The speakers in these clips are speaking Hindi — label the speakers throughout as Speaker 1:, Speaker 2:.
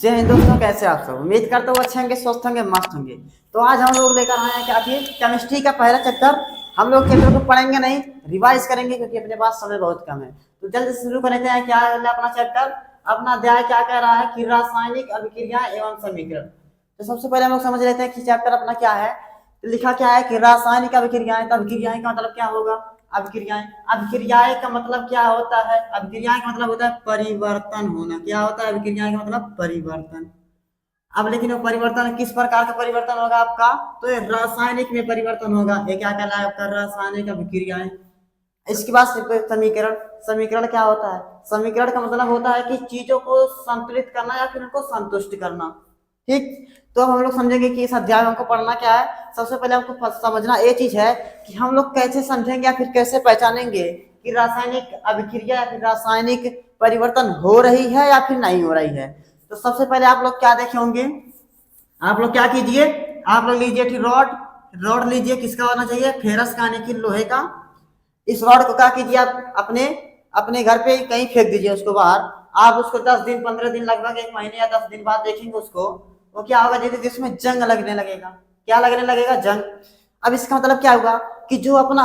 Speaker 1: जय हिंद दोस्तों, कैसे आप सब। उम्मीद करते हो अच्छे होंगे, स्वस्थ होंगे, मस्त होंगे। तो आज हम लोग लेकर आए हैं क्या थी, केमिस्ट्री का पहला चैप्टर। हम लोग चैप्टर को पढ़ेंगे नहीं, रिवाइज करेंगे क्योंकि अपने पास समय बहुत कम है। तो जल्दी से शुरू करते हैं। क्या है अपना चैप्टर, अपना अध्याय क्या कह रहा है कि रासायनिक अभिक्रिया एवं समीकरण। तो सबसे पहले हम लोग समझ लेते हैं कि चैप्टर अपना क्या है। तो लिखा क्या है कि रासायनिक अभिक्रियाएं। तो अभिक्रियाएं का मतलब क्या होगा, अभिक्रियाएं। अभिक्रियाएं का मतलब क्या होता है, अभिक्रियाएं का मतलब होता है परिवर्तन होना। क्या होता है अभिक्रियाएं का मतलब, परिवर्तन। अब लेकिन वो परिवर्तन किस प्रकार का परिवर्तन होगा आपका, तो ये रासायनिक में परिवर्तन होगा। ये क्या कहलाएगा आपका, रासायनिक अभिक्रियाएं। इसके बाद समीकरण। समीकरण क्या होता है, समीकरण का मतलब होता है कि चीजों को संतुलित करना या फिर उनको संतुष्ट करना। ठीक, तो हम लोग समझेंगे कि इस अध्याय में हमको पढ़ना क्या है। सबसे पहले हमको समझना ये चीज है कि हम लोग कैसे समझेंगे या फिर कैसे पहचानेंगे कि रासायनिक अभिक्रिया या फिर रासायनिक परिवर्तन हो रही है या फिर नहीं हो रही है। तो सबसे पहले आप लोग क्या देखे होंगे, आप लोग क्या कीजिए, आप लोग लीजिए ठीक रॉड। रॉड लीजिए, किसका होना चाहिए, फेरस का यानी कि लोहे का। इस रॉड को क्या कीजिए, आप अपने अपने घर पे कहीं फेंक दीजिए उसको बाहर। आप उसको 10 दिन 15 दिन लगभग 1 महीने या 10 दिन बाद देखेंगे उसको, वो क्या होगा, जैसे जिसमें जंग लगने लगेगा। क्या लगने लगेगा, जंग। अब इसका मतलब क्या होगा कि जो अपना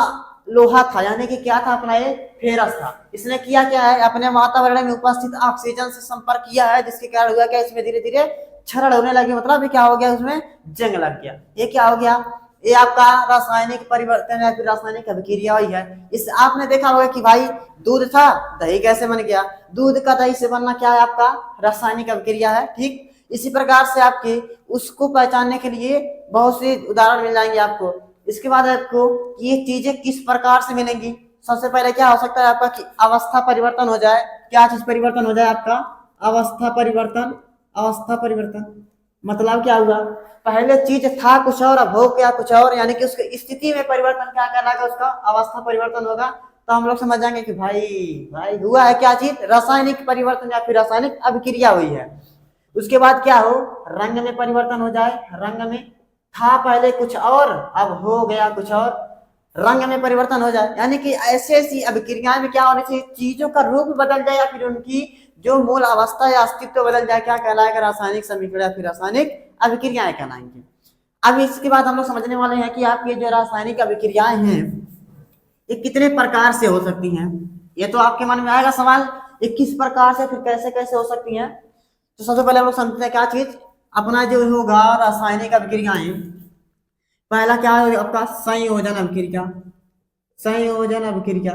Speaker 1: लोहा था, यानी कि क्या था अपना, ये फेरस था, इसने किया क्या है, अपने वातावरण में उपस्थित ऑक्सीजन से संपर्क किया है, जिसके कारण हुआ क्या, इसमें धीरे धीरे क्षरण होने लगे। मतलब ये क्या हो गया, उसमें जंग लग गया। ये क्या हो गया, ये आपका रासायनिक परिवर्तन या फिर रासायनिक अभिक्रिया हुई है। इस आपने देखा होगा कि भाई दूध था, दही कैसे बन गया। दूध का दही से बनना क्या है आपका, रासायनिक अभिक्रिया है। ठीक, इसी प्रकार से आपके उसको पहचानने के लिए बहुत से उदाहरण मिल जाएंगे आपको। इसके बाद आपको ये चीजें किस प्रकार से मिलेंगी। सबसे पहले क्या हो सकता है आपका कि अवस्था परिवर्तन हो जाए। क्या चीज परिवर्तन हो जाए आपका, अवस्था परिवर्तन। अवस्था परिवर्तन मतलब क्या हुआ, पहले चीज था कुछ और, अब हो गया कुछ और, यानी कि उसकी स्थिति में परिवर्तन क्या कहलाएगा, उसका अवस्था परिवर्तन होगा। तो हम लोग समझ जाएंगे कि भाई भाई हुआ है क्या चीज, रासायनिक परिवर्तन या फिर रासायनिक अभिक्रिया हुई है। उसके बाद क्या हो, रंग में परिवर्तन हो जाए। रंग में था पहले कुछ और, अब हो गया कुछ और, रंग में परिवर्तन हो जाए। यानी कि ऐसी ऐसी अभिक्रियाएं में क्या होने चाहिए, चीजों का रूप बदल जाए या फिर उनकी जो मूल अवस्था या अस्तित्व बदल जाए। क्या कहलाएगा, रासायनिक समीकरण या फिर रासायनिक अभिक्रियाएं कहलाएंगे। अब इसके बाद हम लोग समझने वाले हैं कि आपकी जो रासायनिक अभिक्रियाएं हैं ये कितने प्रकार से हो सकती हैं। ये तो आपके मन में आएगा सवाल, ये किस प्रकार से फिर कैसे कैसे हो सकती हैं। तो सबसे पहले हम लोग समझते हैं क्या चीज, अपना जो होगा रासायनिक अभिक्रियाएं। पहला क्या है आपका, संयोजन अभिक्रिया। संयोजन अभिक्रिया।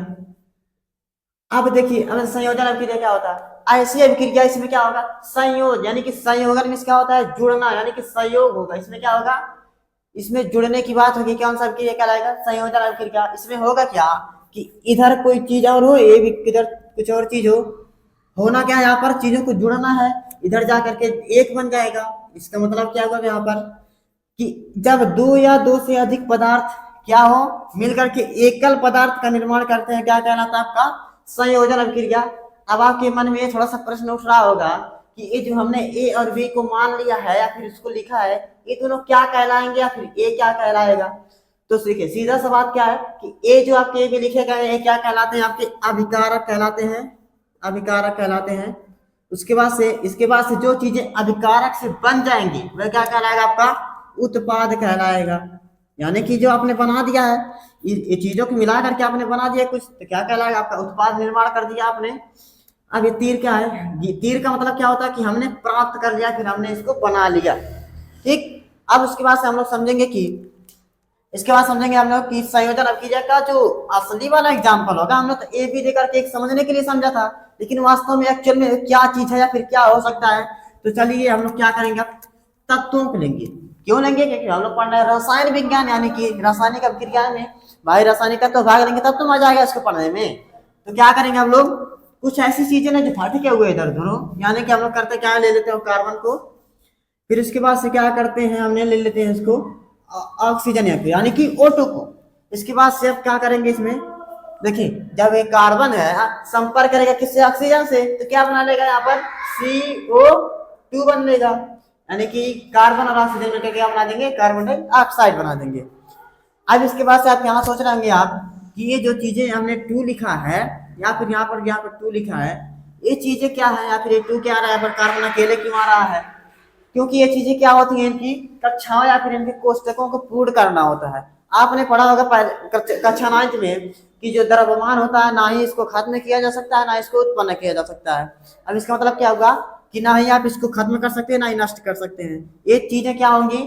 Speaker 1: अब देखिए, अब संयोजन अभिक्रिया क्या होता है, ऐसी अभिक्रिया इसमें क्या होगा, संयोग, यानी कि संयोजन में क्या होता है, जुड़ना, यानी कि संयोग होगा। इसमें क्या होगा, इसमें जुड़ने की बात होगी। कौन सा अभिक्रिया कहलाएगा, संयोजन अभिक्रिया। इसमें होगा क्या कि इधर कोई चीज और हो, ये भी इधर कुछ और चीज हो। होना क्या है, यहाँ पर चीजों को जुड़ना है, इधर जा करके एक बन जाएगा। इसका मतलब क्या होगा यहाँ पर कि जब दो या दो से अधिक पदार्थ क्या हो, मिलकर के एकल पदार्थ का निर्माण करते हैं, क्या कहलाता है आपका, संयोजन अभिक्रिया। अब आपके मन में थोड़ा सा प्रश्न उठ रहा होगा कि ये जो हमने ए और बी को मान लिया है या फिर इसको लिखा है, ये दोनों क्या कहलाएंगे या फिर ए क्या कहलाएगा। तो देखिए सीधा सा बात क्या है कि ए जो आपके ए में लिखे गए ये क्या कहलाते हैं, आपके अभिकारक कहलाते हैं। अभिकारक कहलाते हैं। उसके बाद से, इसके बाद से जो चीजें अभिकारक से बन जाएंगी वह क्या कहलाएगा आपका, उत्पाद कहलाएगा। यानी कि जो आपने बना दिया है, ये चीजों को मिला करके आपने बना दिया कुछ, तो क्या कहलाएगा आपका, उत्पाद निर्माण कर दिया आपने। अब ये तीर क्या है, ये तीर का मतलब क्या होता है कि हमने प्राप्त कर लिया, फिर हमने इसको बना लिया। ठीक, अब उसके बाद से हम लोग समझेंगे कि, इसके बाद समझेंगे हम लोग कि संयोजन अभिक्रिया का जो असली वाला एग्जाम्पल होगा। हम लोग तो ए बी देकर के एक समझने के लिए समझा था, लेकिन वास्तव में एक्चुअल में क्या चीज है या फिर क्या हो सकता है। तो चलिए हम लोग क्या करेंगे, तत्वों को लेंगे। क्यों लेंगे, क्योंकि हम लोग पढ़ रहे हैं रसायन विज्ञान, यानी कि रासायनिक अभिक्रिया में। भाई रासायनिक का तो भाग लेंगे तब तो मजा आएगा इसको पढ़ने में। तो क्या करेंगे हम लोग, कुछ ऐसी चीजें ना जो फटके हुए इधर उधर हो, यानी कि हम लोग करते क्या, ले लेते हैं कार्बन को, फिर उसके बाद से क्या करते हैं, हमने ले लेते हैं इसको ऑक्सीजन यानी कि O2 को। इसके बाद से अब क्या करेंगे इसमें, देखिए जब एक कार्बन है संपर्क करेगा किससे, ऑक्सीजन से, तो क्या बना लेगा यहाँ पर CO2 बन लेगा। यानी कि कार्बन और ऑक्सीजन मिलकर क्या बना देंगे, कार्बन डाइऑक्साइड बना देंगे। अब इसके बाद से आप यहाँ सोच रहे होंगे आप कि ये जो चीजें हमने 2 लिखा है या फिर यहाँ पर 2 लिखा है, ये चीजें क्या है, या फिर ये टू क्या आ रहा है, पर कार्बन अकेले क्यों आ रहा है? क्योंकि ये चीजें क्या होती हैं, इनकी कक्षाओं या फिर इनके कोष्टकों को पूर्ण करना होता है। आपने पढ़ा होगा कक्षा 9 में कि जो द्रव्यमान होता है ना ही इसको खत्म किया जा सकता है ना इसको उत्पन्न किया जा सकता है। अब इसका मतलब क्या होगा कि ना ही आप इसको खत्म कर सकते हैं ना ही नष्ट कर सकते हैं। ये चीजें क्या होंगी,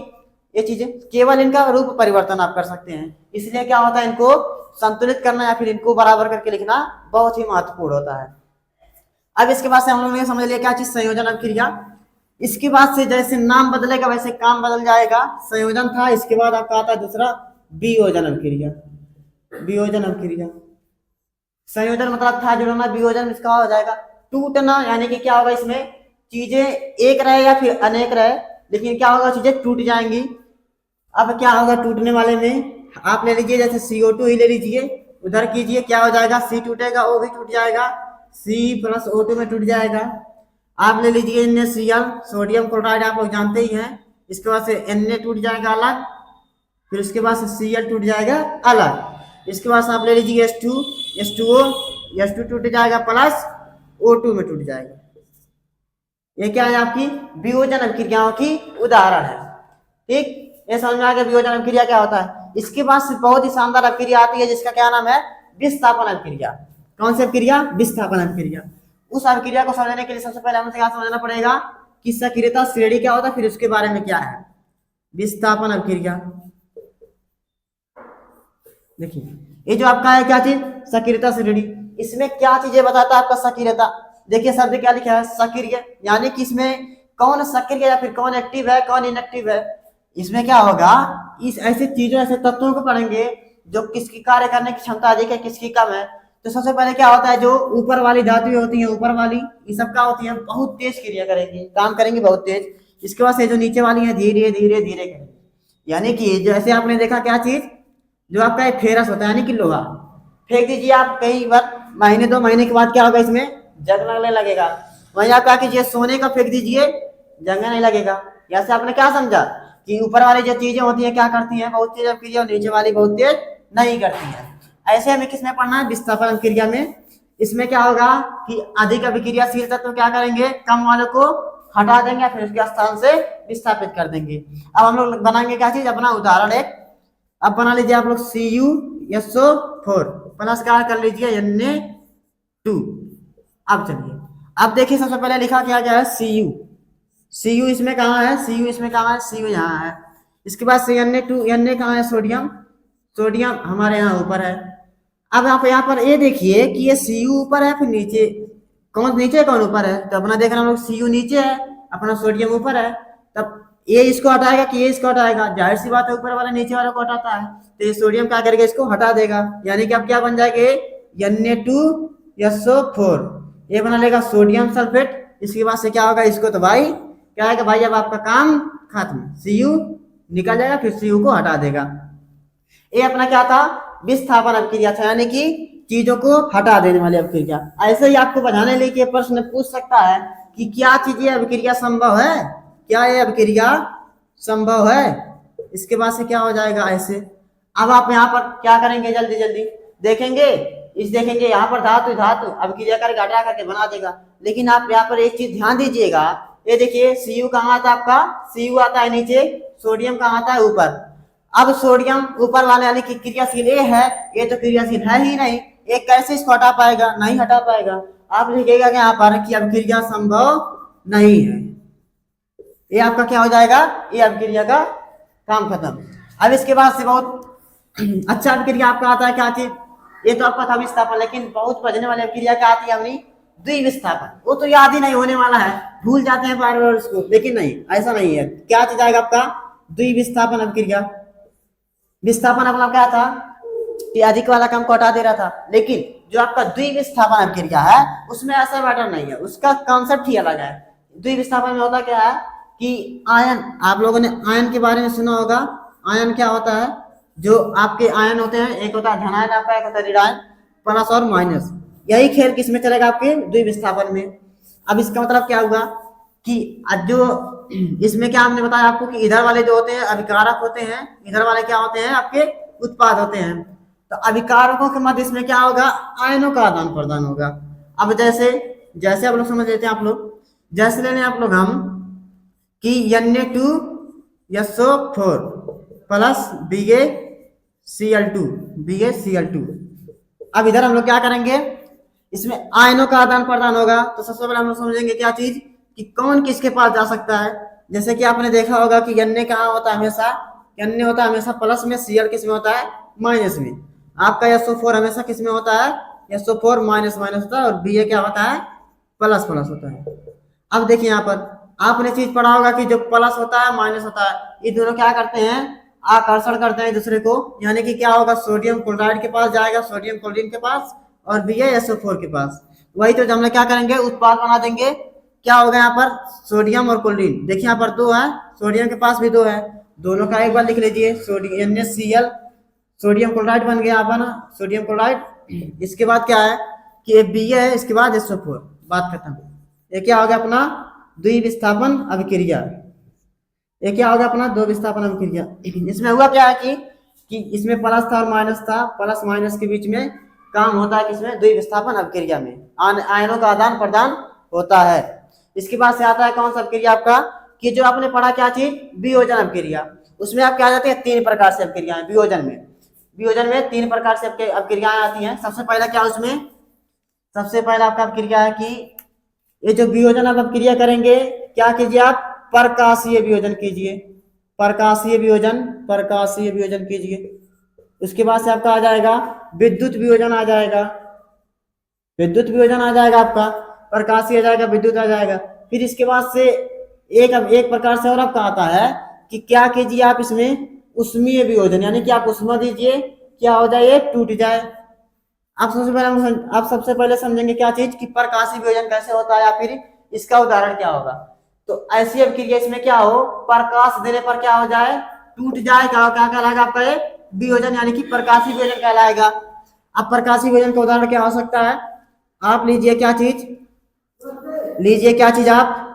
Speaker 1: ये चीजें केवल इनका रूप परिवर्तन आप कर सकते हैं। इसलिए क्या होता है, इनको संतुलित करना या फिर इनको बराबर करके लिखना बहुत ही महत्वपूर्ण होता है। अब इसके बाद से हम लोगों ने समझ लिया क्या चीज, संयोजन अभिक्रिया। इसके बाद से जैसे नाम बदलेगा वैसे काम बदल जाएगा। संयोजन था, इसके बाद आपका आता है दूसरा वियोजन अभिक्रिया। वियोजन अभिक्रिया, संयोजन मतलब था जुड़ना, वियोजन इसका हो जाएगा टूटना, यानी कि क्या होगा इसमें चीजें एक रहे या फिर अनेक रहे, लेकिन क्या होगा चीजें टूट जाएंगी। अब क्या होगा टूटने वाले में, आप ले लीजिए जैसे CO2 ही ले लीजिए, उधर कीजिए क्या हो जाएगा, C टूटेगा, O भी टूट जाएगा, C प्लस O2 में टूट जाएगा। आप ले लीजिए NaCl, सोडियम क्लोराइड आप लोग जानते ही हैं। इसके बाद से Na टूट जाएगा अलग, फिर उसके बाद से Cl टूट जाएगा अलग। इसके बाद से आप ले लीजिए H2, H2O, H2 टूट जाएगा प्लस O2 में टूट जाएगा। ये क्या है, आपकी वियोजन अभिक्रियाओं की उदाहरण है। ठीक, ये समझ में आ गया वियोजन अभिक्रिया क्या होता है। इसके बाद से बहुत ही शानदार अभिक्रिया आती है जिसका क्या नाम है, विस्थापन अभिक्रिया। कौन सी अभिक्रिया, विस्थापन अभिक्रिया। उस अभिक्रिया को समझने के लिए सबसे पहले हमें क्या समझना पड़ेगा कि सक्रियता श्रेणी क्या होता है, फिर उसके बारे में क्या है विस्थापन अभिक्रिया। देखिए ये जो आपका है क्या चीज, सक्रियता श्रेणी। इसमें क्या चीजें बताता है आपका सक्रियता। देखिए शब्द क्या लिखा है, सक्रिय, यानी कि इसमें कौन सक्रिय या फिर कौन एक्टिव है कौन इनएक्टिव है। इसमें क्या होगा, इस ऐसी चीजों ऐसे तत्वों को पढ़ेंगे जो किसकी कार्य करने की क्षमता अधिक है किसकी कम है। तो सबसे पहले क्या होता है, जो ऊपर वाली धातुएं होती हैं, ऊपर वाली ये सब क्या होती है, बहुत तेज क्रिया करेंगी, काम करेंगी बहुत तेज। इसके बाद से जो नीचे वाली है धीरे धीरे धीरे करेंगी। यानी कि जैसे आपने देखा क्या चीज, जो आपका एक फेरस होता है यानी कि लोहा, फेंक दीजिए आप कहीं बार, महीने 2 महीने के बाद क्या होगा, इसमें जंग लगने लगेगा। वहीं आप क्या कीजिए, सोने का फेंक दीजिए, जंग नहीं लगेगा। यहाँ से आपने क्या समझा कि ऊपर वाली जो चीजें होती हैं क्या करती हैं, बहुत तेज अभिक्रिया, और नीचे वाली बहुत तेज नहीं करती है। ऐसे हमें किसमें पढ़ना है, विस्थापन अभिक्रिया में। इसमें क्या होगा कि अधिक अभिक्रियाशील तत्व क्या करेंगे, कम वालों को हटा देंगे, फिर उसके स्थान से विस्थापित कर देंगे। अब हम लोग बनाएंगे क्या चीज, अपना उदाहरण एक। अब बना लीजिए आप लोग CuSO4 प्लस क्या कर लीजिए Na2। अब चलिए, अब देखिए सबसे पहले लिखा क्या गया है Cu इसमें कहाँ है, Cu इसमें कहाँ है, Cu यहाँ है। इसके बाद से Na2, Na कहाँ है, सोडियम हमारे यहाँ ऊपर है। अब आप यहाँ पर ये देखिए कि ये Cu ऊपर है, फिर नीचे कौन नीचे कौन ऊपर है, तो अपना देख रहे हम लोग Cu नीचे है, अपना सोडियम ऊपर है। तब ये इसको हटाएगा कि ये इसको हटाएगा, जाहिर सी बात है ऊपर वाला नीचे वाला को हटाता है, तो ये सोडियम क्या करेगा, इसको हटा देगा। यानी कि अब क्या बन जाएगा, Na2SO4, ये बना लेगा सोडियम सल्फेट। इसके बाद से क्या होगा, इसको तो भाई क्या है कि भाई अब आपका काम खत्म, Cu निकल जाएगा, फिर Cu को हटा देगा। ये अपना क्या था, विस्थापन अभिक्रिया था, यानी कि चीजों को हटा देने वाली अभिक्रिया। ऐसे ही आपको बताने के लिए प्रश्न पूछ सकता है कि क्या चीजें अभिक्रिया संभव है, क्या ये अभिक्रिया संभव है। इसके बाद से क्या हो जाएगा ऐसे। अब आप यहाँ पर क्या करेंगे, जल्दी जल्दी देखेंगे, देखेंगे यहाँ पर धातु धातु अभिक्रिया करके हटा करके बना देगा। लेकिन आप यहाँ पर एक चीज ध्यान दीजिएगा, ये देखिए Cu कहाँ आता है आपका, Cu आता है नीचे, सोडियम कहाँ आता है ऊपर। अब सोडियम ऊपर वाले यानी कि क्रियाशील ये है, ये तो क्रियाशील है ही नहीं, ये कैसे इसको हटा पाएगा, नहीं हटा पाएगा। आप लिखिएगा कि यहाँ पर कि अभिक्रिया संभव नहीं है। ये आपका क्या हो जाएगा, ये अभिक्रिया का काम खत्म। अब इसके बाद से बहुत अच्छा अभिक्रिया आपका आता है क्या चीज, ये तो आपका था विस्थापन, लेकिन बहुत बजने वाली अभिक्रिया क्या आती है अपनी, द्विविस्थापन। वो तो याद ही नहीं होने वाला है, भूल जाते हैं बार बार उसको, लेकिन नहीं ऐसा नहीं है। क्या चीज आएगा आपका, द्विविस्थापन अभिक्रिया। विस्थापन अपना क्या था कि अधिक वाला काम को हटा दे रहा था, लेकिन जो आपका द्विविस्थापन अभिक्रिया है उसमें ऐसा मैटर नहीं है, उसका कॉन्सेप्ट ही अलग है। द्विविस्थापन में होता क्या है कि आयन, आप लोगों ने आयन के बारे में सुना होगा। आयन क्या होता है, जो आपके आयन होते हैं, एक होता है धनायन आपका, एक होता है ऋणायन, प्लस और माइनस। यही खेल किसमें चलेगा, आपके द्विविस्थापन में। अब इसका मतलब क्या हुआ कि जो इसमें क्या हमने बताया आपको कि इधर वाले जो होते हैं अभिकारक होते हैं, इधर वाले क्या होते हैं आपके उत्पाद होते हैं। तो अभिकारकों के मध्य इसमें क्या होगा, आयनों का आदान प्रदान होगा। अब जैसे जैसे आप लोग समझ लेते हैं, आप लोग जैसे लेने आप लोग हम कि Na2SO4 प्लस BaCl2 अब इधर हम लोग क्या करेंगे, इसमें आयनों का आदान प्रदान होगा। तो सबसे पहले हम लोग समझेंगे क्या चीज कि कौन किसके पास जा सकता है। जैसे कि आपने देखा होगा कि Na कहाँ होता है हमेशा, Na होता है हमेशा प्लस में, Cl किस में होता है, माइनस में। आपका SO4 हमेशा किस में होता है, SO4 माइनस माइनस होता है, और Ba क्या होता है, प्लस प्लस होता है। अब देखिए यहाँ पर आपने चीज पढ़ा होगा कि जो प्लस होता है माइनस होता है, ये दोनों क्या करते हैं, आकर्षण करते हैं एक दूसरे को। यानी कि क्या होगा, सोडियम क्लोराइड के पास जाएगा, सोडियम क्लोरीन के पास, और BaSO4 के पास। वही तो हम लोग क्या करेंगे, उत्पाद बना देंगे। क्या होगा यहाँ पर, सोडियम और क्लोरीन। देखिए यहाँ पर दो है, सोडियम के पास भी दो है, दोनों का एक बार लिख लीजिए, सोडियम NaCl, सोडियम क्लोराइड बन गया यहाँ पर ना, सोडियम क्लोराइड। इसके बाद क्या है कि ये Ba है, इसके बाद SO4, बात खत्म। ये क्या हो गया अपना द्विविस्थापन अभिक्रिया। ये क्या होगा अपना दो विस्थापन अभिक्रिया। इसमें हुआ क्या है कि इसमें प्लस था और माइनस था, प्लस माइनस के बीच में काम होता है, किसमें, द्विविस्थापन अभिक्रिया में आयनों का आदान प्रदान होता है। इसके बाद से आता है कौन सा अभिक्रिया आपका, कि जो आपने पढ़ा क्या चीज, वियोजन अभिक्रिया। उसमें आप क्या जाते हैं, तीन प्रकार से अभिक्रियाएं वियोजन में तीन प्रकार से अभिक्रियाएं आती हैं। सबसे पहला क्या, उसमें सबसे पहला आपका अभिक्रिया है कि ये जो वियोजन आप अभिक्रिया करेंगे, क्या कीजिए आप, प्रकाशीय वियोजन कीजिए, प्रकाशीय वियोजन कीजिए। उसके बाद से आपका आ जाएगा विद्युत वियोजन आ जाएगा, आपका प्रकाशीय आ जाएगा, विद्युत आ जाएगा। फिर इसके बाद से एक प्रकार से और आपका आता है कि क्या कीजिए आप इसमें उष्मीय वियोजन, यानी कि आप उष्मा दीजिए, क्या हो जाए, टूट जाए। आप सबसे पहले समझेंगे क्या चीज कि प्रकाशीय वियोजन कैसे होता है, या फिर इसका उदाहरण क्या होगा। तो ऐसी अभिक्रिया इसमें क्या हो, प्रकाश देने पर क्या हो जाए, टूट जाए, क्या कहलाएगा आपका ये वियोजन, यानी कि प्रकाशीय वियोजन कहलाएगा। अब प्रकाशीय वियोजन का उदाहरण क्या हो सकता है, आप लीजिए क्या चीज, आप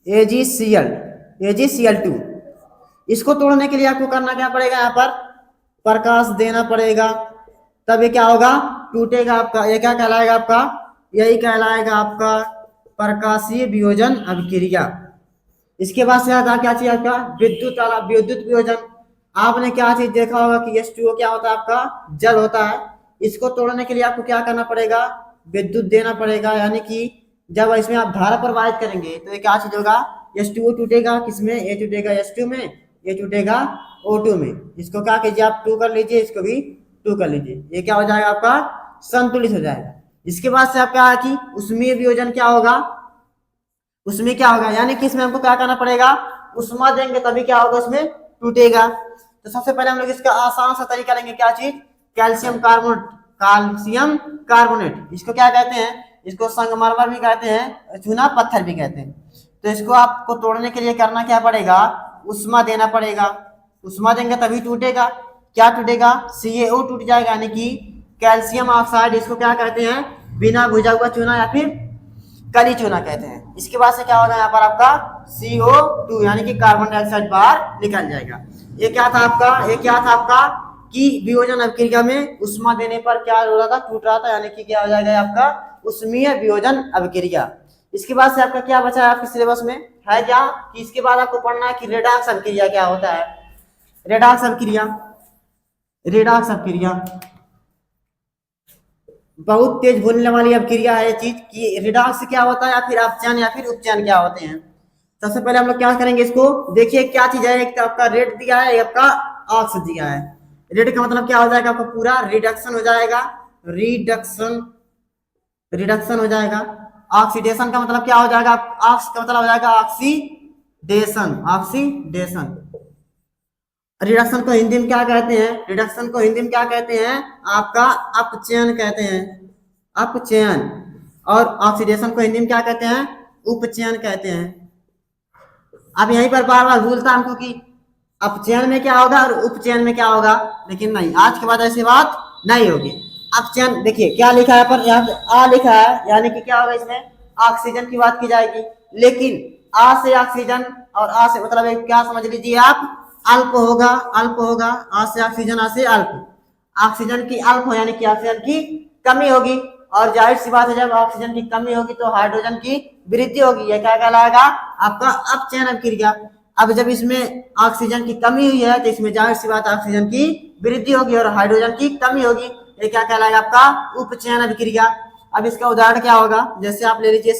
Speaker 1: AgCl2। इसको तोड़ने के लिए आपको करना क्या पड़ेगा, यहाँ पर प्रकाश देना पड़ेगा, तब ये क्या होगा, टूटेगा आपका। ये क्या कहलाएगा आपका, यही कहलाएगा आपका प्रकाशीय वियोजन अभिक्रिया। इसके बाद से आता क्या चीज आपका, विद्युत वियोजन। आपने क्या चीज देखा होगा कि H2O क्या होता है, आपका जल होता है। इसको तोड़ने के लिए आपको क्या करना पड़ेगा, विद्युत देना पड़ेगा। यानी कि जब इसमें आप धारा प्रवाहित करेंगे तो ये क्या चीज होगा, H2O टूटेगा, किसमें, ये टूटेगा H2 में, ये टूटेगा O2 में। इसको क्या कीजिए आप 2 कर लीजिए, इसको भी 2 कर लीजिए, ये क्या हो जाएगा आपका संतुलित हो जाएगा। इसके बाद से आप क्या है कि उष्मीय वियोजन क्या होगा, उसमें क्या होगा, यानी कि इसमें हमको क्या करना पड़ेगा, उष्मा देंगे तभी क्या होगा, उसमें टूटेगा। तो सबसे पहले हम लोग इसका आसान सा तरीका लेंगे, क्या चीज, कैल्शियम कार्बोनेट। इसको क्या कहते हैं, इसको संगमरमर भी कहते हैं, चूना पत्थर भी कहते हैं। तो इसको आपको तोड़ने के लिए करना क्या पड़ेगा, उष्मा देना पड़ेगा। उष्मा देंगे तभी टूटेगा। क्या टूटेगा, CaO टूट जाएगा, यानी कि कैल्शियम ऑक्साइड। इसको क्या कहते हैं, बिना भुजा हुआ चूना या फिर कली चूना कहते हैं। इसके बाद से क्या होगा, यहाँ पर आपका CO2 यानी कि कार्बन डाइऑक्साइड बाहर निकल जाएगा। ये क्या था आपका कि वियोजन अभिक्रिया में उष्मा देने पर क्या हो रहा था, टूट रहा था, यानी कि क्या हो जाएगा आपका उष्मीय वियोजन अभिक्रिया। इसके बाद से आपका क्या बचा है आपके सिलेबस में, है क्या कि इसके बाद आपको पढ़ना है कि रेडॉक्स अभिक्रिया क्या होता है। रेडॉक्स अभिक्रिया बहुत तेज भूनने वाली अभिक्रिया है चीज कि रेडॉक्स क्या होता है, या फिर अपचयन या फिर उपचयन क्या होते हैं। सबसे पहले हम लोग क्या करेंगे, इसको देखिए क्या चीज है, एक तो आपका रेड दिया है, एक आपका ऑक्स दिया है। रेड का मतलब क्या हो जाएगा, आपका पूरा रिडक्शन हो जाएगा, रिडक्शन हो जाएगा। ऑक्सीडेशन का मतलब क्या हो जाएगा, ऑक्स का मतलब हो जाएगा ऑक्सीडेशन। रिडक्शन को हिंदी में क्या कहते हैं, आपका अपचयन कहते हैं, अपचयन। और ऑक्सीडेशन को हिंदी में क्या कहते हैं, उपचयन कहते हैं। अब यहीं पर बार बार भूलता हमको कि अपचयन में क्या होगा और उपचयन में क्या होगा, लेकिन नहीं, आज के बाद ऐसी बात नहीं होगी। अपचयन देखिए क्या लिखा है, पर यहाँ पे आ लिखा है, यानी कि क्या होगा, इसमें ऑक्सीजन की बात की जाएगी। लेकिन आ से ऑक्सीजन और आ से मतलब क्या समझ लीजिए आप, अल्प होगा। आ से ऑक्सीजन, आ से अल्प, ऑक्सीजन की अल्प हो, यानी कि ऑक्सीजन की कमी होगी। और जाहिर सी बात है जब ऑक्सीजन की कमी होगी तो हाइड्रोजन की वृद्धि होगी। यह क्या कहलाएगा? आपका अपचयन अभिक्रिया। अब जब इसमें ऑक्सीजन की कमी हुई है तो इसमें जाहिर सी बात ऑक्सीजन की वृद्धि होगी और हाइड्रोजन की कमी होगी। ये क्या कहलाएगा? आपका उपचयन अभिक्रिया। अब इसका उदाहरण क्या होगा? जैसे आप ले लीजिए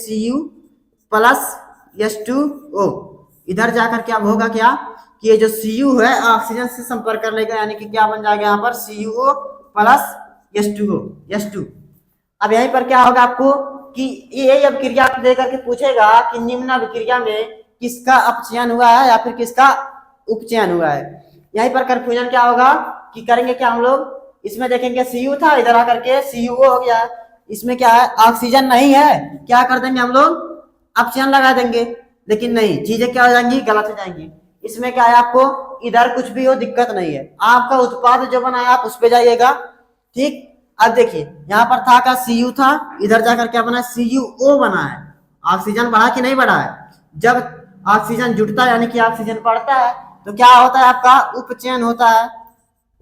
Speaker 1: Cu+H2O। इधर जाकर क्या होगा क्या कि ये जो Cu है ऑक्सीजन से संपर्क कर लेगा, यानी कि क्या बन जाएगा यहाँ पर CuO+H2O H2। अब यहीं पर क्या होगा आपको कि ये अभिक्रिया आप लेकर के पूछेगा कि निम्न अभिक्रिया में किसका अपचयन हुआ है या फिर किसका उपचयन हुआ है। यहीं पर कंफ्यूजन क्या होगा कि करेंगे क्या हम लोग, इसमें देखेंगे Cu था, इधर आकर के CuO हो गया, इसमें क्या है ऑक्सीजन नहीं है, क्या कर देंगे हम लोग अपचयन लगा देंगे। लेकिन नहीं, चीजें क्या हो जाएंगी? गलत हो जाएंगी। इसमें क्या है आपको इधर कुछ भी हो दिक्कत नहीं है, आपका उत्पाद जो बनाया आप उस पे जाइएगा। ठीक, अब देखिए यहाँ पर था का Cu था, इधर जाकर क्या बना? CuO बना है। ऑक्सीजन बढ़ा कि नहीं बढ़ा है? जब ऑक्सीजन जुटता है यानी कि ऑक्सीजन बढ़ता है तो क्या होता है? आपका उपचयन होता है।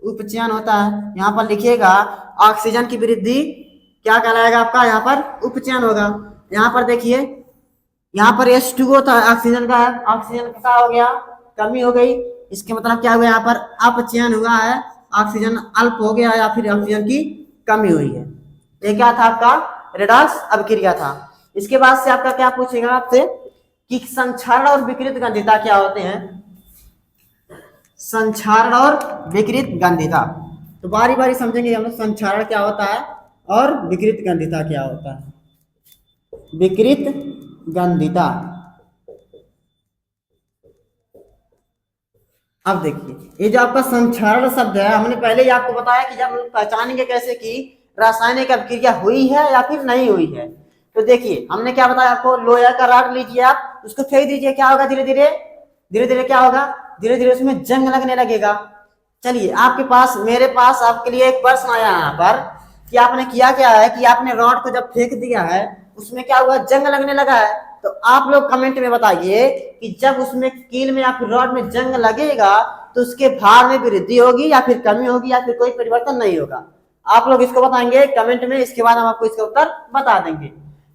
Speaker 1: उपचयन होता है, यहाँ पर लिखिएगा ऑक्सीजन की वृद्धि क्या कहलाएगा? आपका यहाँ पर उपचयन होगा। यहाँ पर देखिए यहाँ पर H2O था, ऑक्सीजन का है, ऑक्सीजन का हो गया कमी हो गई, इसके मतलब क्या हुआ? यहाँ पर अपचयन हुआ है, ऑक्सीजन अल्प हो गया या फिर ऑक्सीजन की कमी हुई है। ये क्या था? आपका रेडॉक्स अभिक्रिया था। इसके बाद से आपका क्या पूछेगा आपसे कि संक्षारण और विकृत गंधिता क्या होते हैं। संक्षारण और विकृत गंधिता, तो बारी बारी समझेंगे हम लोग। संक्षारण क्या होता है और विकृत गंधिता क्या होता है। विकृत गंधिता, अब देखिए ये जो आपका संक्षारण शब्द है, हमने पहले ही आपको बताया कि जब हम पहचानेंगे कैसे कि रासायनिक अभिक्रिया हुई है या फिर नहीं हुई है। तो देखिए हमने क्या बताया आपको, लोहे का रॉड लीजिए, आप उसको फेंक दीजिए, क्या होगा? धीरे धीरे क्या होगा? धीरे धीरे उसमें जंग लगने लगेगा। चलिए आपके पास, मेरे पास आपके लिए एक प्रश्न आया यहाँ पर कि आपने किया क्या है कि आपने रॉड को जब फेंक दिया है उसमें क्या हुआ? जंग लगने लगा है। तो आप लोग कमेंट में बताइए कि जब उसमें कील में या फिर रॉड में जंग लगेगा तो उसके भार में वृद्धि होगी या फिर कमी होगी या फिर कोई परिवर्तन नहीं होगा। आप लोग इसको बताएंगे कमेंट में, इसके बाद हम आपको इसका उत्तर बता देंगे।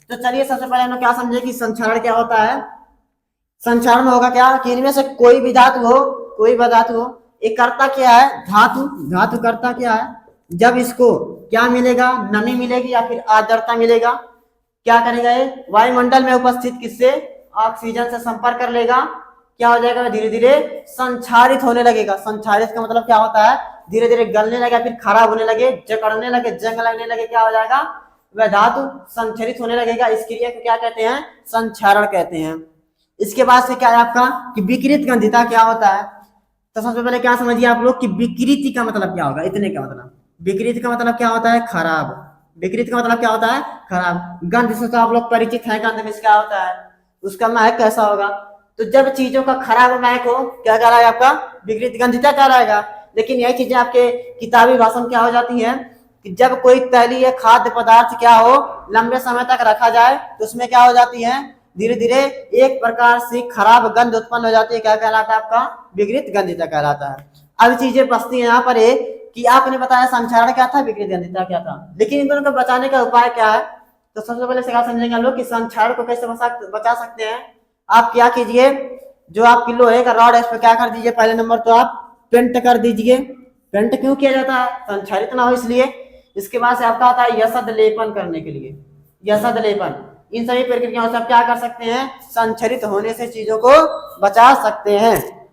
Speaker 1: तो चलिए सबसे पहले हम लोग क्या समझे कि संक्षारण क्या होता है। संक्षारण में होगा क्या कि इनमें से कोई भी धातु हो, कोई भी धातु हो, एक करता क्या है? धातु करता क्या है? जब इसको क्या मिलेगा? नमी मिलेगी या फिर आर्द्रता मिलेगा, क्या करेगा? ये वायुमंडल में उपस्थित किससे? ऑक्सीजन से संपर्क कर लेगा, क्या हो जाएगा? धीरे धीरे संक्षारित होने लगेगा। संक्षारित का मतलब क्या होता है? धीरे धीरे गलने लगे, फिर खराब होने लगे, जकड़ने लगे, जंग लगने लगे, क्या हो जाएगा? वह धातु संक्षारित होने लगेगा। इस क्रिया को क्या कहते हैं? संक्षारण कहते हैं। इसके बाद से क्या है आपका कि विकृत गंधिता क्या होता है। तो सबसे पहले क्या समझिए आप लोग कि विकृति का मतलब क्या होगा। इतने का मतलब, विकृति का मतलब क्या होता है? खराब। विकृत का मतलब क्या होता है? खराब। गंध से तो आप लोग परिचित हैं, गंध में क्या होता है? उसका महक कैसा होगा। तो जब चीजों का खराब महक हो क्या कह रहा है? आपका विकृत गंधिता कह रहेगा। लेकिन यही चीजें आपके किताबी भाषा में क्या हो जाती है कि जब कोई तैलीय खाद्य पदार्थ क्या हो लंबे समय तक रखा जाए तो उसमें क्या हो जाती है? धीरे धीरे एक प्रकार से खराब गंध उत्पन्न हो जाती है। क्या कहलाता है? आपका विकृत गंधिता कहलाता है। अब चीजें बसती है यहाँ पर कि आपने बताया संक्षारण क्या था, विकृत गंधिता क्या था, लेकिन इन दोनों को बचाने का उपाय क्या है। तो सबसे पहले से क्या समझेंगे हम लोग कि संक्षारण को कैसे बचा सकते हैं। आप क्या कीजिए, जो आप लोहे का रॉड है इस पर क्या कर दीजिए, पहले नंबर तो आप पेंट कर दीजिए। पेंट क्यों किया जाता है? संक्षारित ना हो इसलिए। इसके बाद से आपका आता है यशद लेपन करने के लिए। यशद लेपन, इन सभी प्रक्रियाओं से आप क्या कर सकते हैं? संक्षारित होने से चीजों को बचा सकते हैं।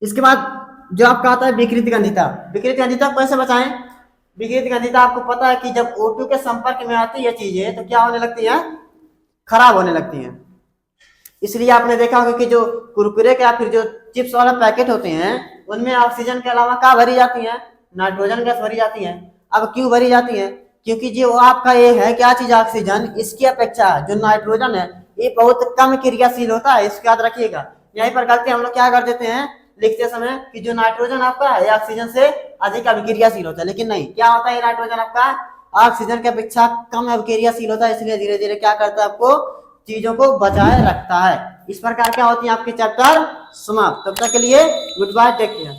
Speaker 1: इसके बाद जो आपका आता है विकृत गंधिता। विकृत गंधिता को कैसे बचाएं? विकृत गंधिता आपको पता है कि जब O2 के संपर्क में आती है चीजें तो क्या होने लगती है? खराब होने लगती हैं। इसलिए आपने देखा होगा कि जो कुरकुरे के या फिर जो चिप्स वाला पैकेट होते हैं उनमें ऑक्सीजन के अलावा क्या भरी जाती है? नाइट्रोजन गैस भरी जाती है। अब क्यों भरी जाती है? क्योंकि जो आपका ये है क्या चीज, ऑक्सीजन, इसकी अपेक्षा जो नाइट्रोजन है ये बहुत कम क्रियाशील होता है, इसको याद रखिएगा। यहीं पर गलती हम लोग क्या कर देते हैं लिखते समय कि जो नाइट्रोजन आपका है ऑक्सीजन से अधिक अभिक्रियाशील होता है, लेकिन नहीं, क्या होता है नाइट्रोजन आपका ऑक्सीजन की अपेक्षा कम अभिक्रियाशील होता है। इसलिए धीरे धीरे क्या करता है? आपको चीजों को बचाए रखता है। इस प्रकार क्या होती है आपके चैप्टर समाप्त। तब तक के लिए गुड बाय, टेक केयर।